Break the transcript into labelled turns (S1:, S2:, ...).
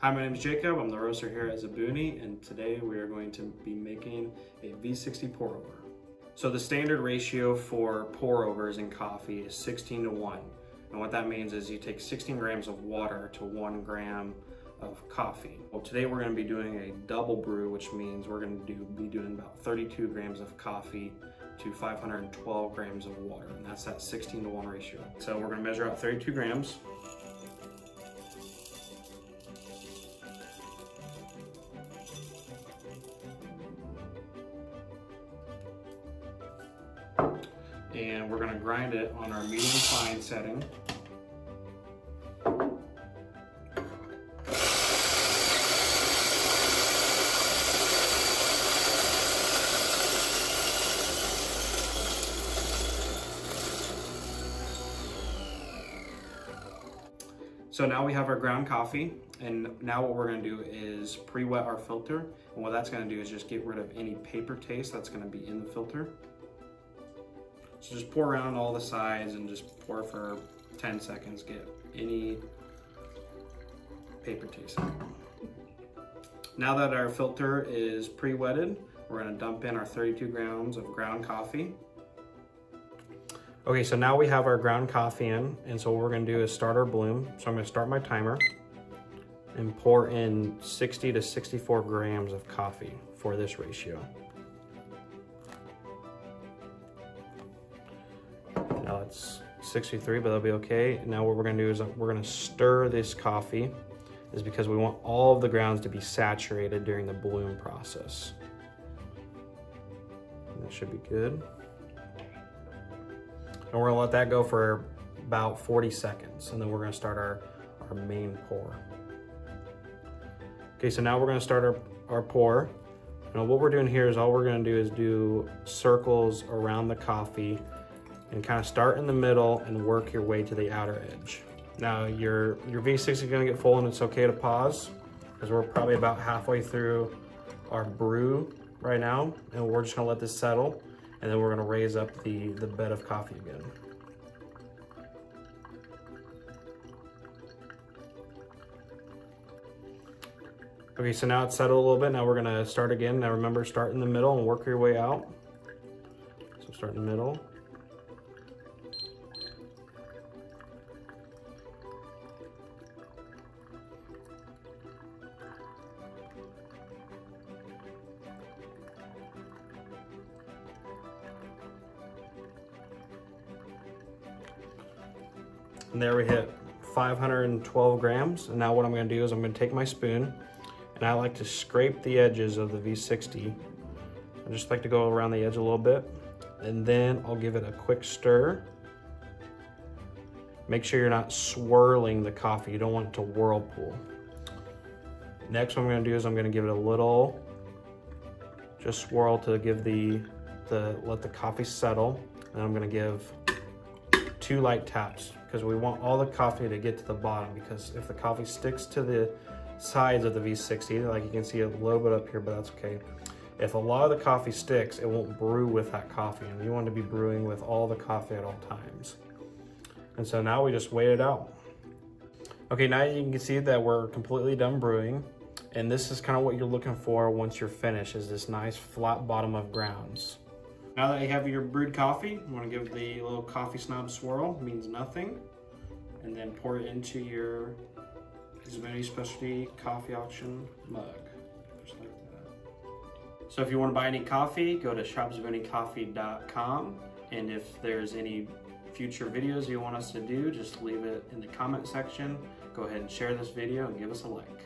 S1: Hi, my name is Jacob. I'm the roaster here at Zabuni, and today we are going to be making a V60 pour over. So the standard ratio for pour overs in coffee is 16 to 1. And what that means is you take 16 grams of water to 1 gram of coffee. Well, today we're going to be doing a double brew, which means we're going to be doing about 32 grams of coffee to 512 grams of water, and that's that 16 to 1 ratio. So we're going to measure out 32 grams. And we're going to grind it on our medium fine setting. So now we have our ground coffee, and now what we're going to do is pre-wet our filter. And what that's going to do is just get rid of any paper taste that's going to be in the filter. So just pour around all the sides and just pour for 10 seconds, get any paper taste out. Now that our filter is pre-wetted, we're going to dump in our 32 grams of ground coffee. Okay, so now we have our ground coffee in, and so what we're going to do is start our bloom. So I'm going to start my timer and pour in 60 to 64 grams of coffee for this ratio. Now it's 63, but that'll be okay. Now what we're going to do is we're going to stir this coffee, is because we want all of the grounds to be saturated during the bloom process. And that should be good. And we're gonna let that go for about 40 seconds, and then we're gonna start our main pour. Okay, so now we're gonna start our pour. Now what we're doing here is all we're gonna do is do circles around the coffee and kind of start in the middle and work your way to the outer edge. Now your V60 is gonna get full, and it's okay to pause because we're probably about halfway through our brew right now, and we're just gonna let this settle. And then we're gonna raise up the bed of coffee again. Okay, so now it's settled a little bit. Now we're gonna start again. Now remember, start in the middle and work your way out. So start in the middle. And there we hit 512 grams. And now what I'm gonna do is I'm gonna take my spoon, and I like to scrape the edges of the V60. I just like to go around the edge a little bit, and then I'll give it a quick stir. Make sure you're not swirling the coffee. You don't want it to whirlpool. Next, what I'm gonna do is I'm gonna give it a little, just swirl to give let the coffee settle. And I'm gonna give 2 light taps, because we want all the coffee to get to the bottom, because if the coffee sticks to the sides of the V60, like you can see a little bit up here, but that's okay. If a lot of the coffee sticks, it won't brew with that coffee, and you want to be brewing with all the coffee at all times. And so now we just weigh it out. Okay, now you can see that we're completely done brewing, and this is kind of what you're looking for once you're finished, is this nice flat bottom of grounds. Now that you have your brewed coffee, you want to give the little coffee snob swirl, means nothing, and then pour it into your Zabuni Specialty Coffee Auction mug, just like that. So if you want to buy any coffee, go to shopzabunicoffee.com, and if there's any future videos you want us to do, just leave it in the comment section. Go ahead and share this video and give us a like.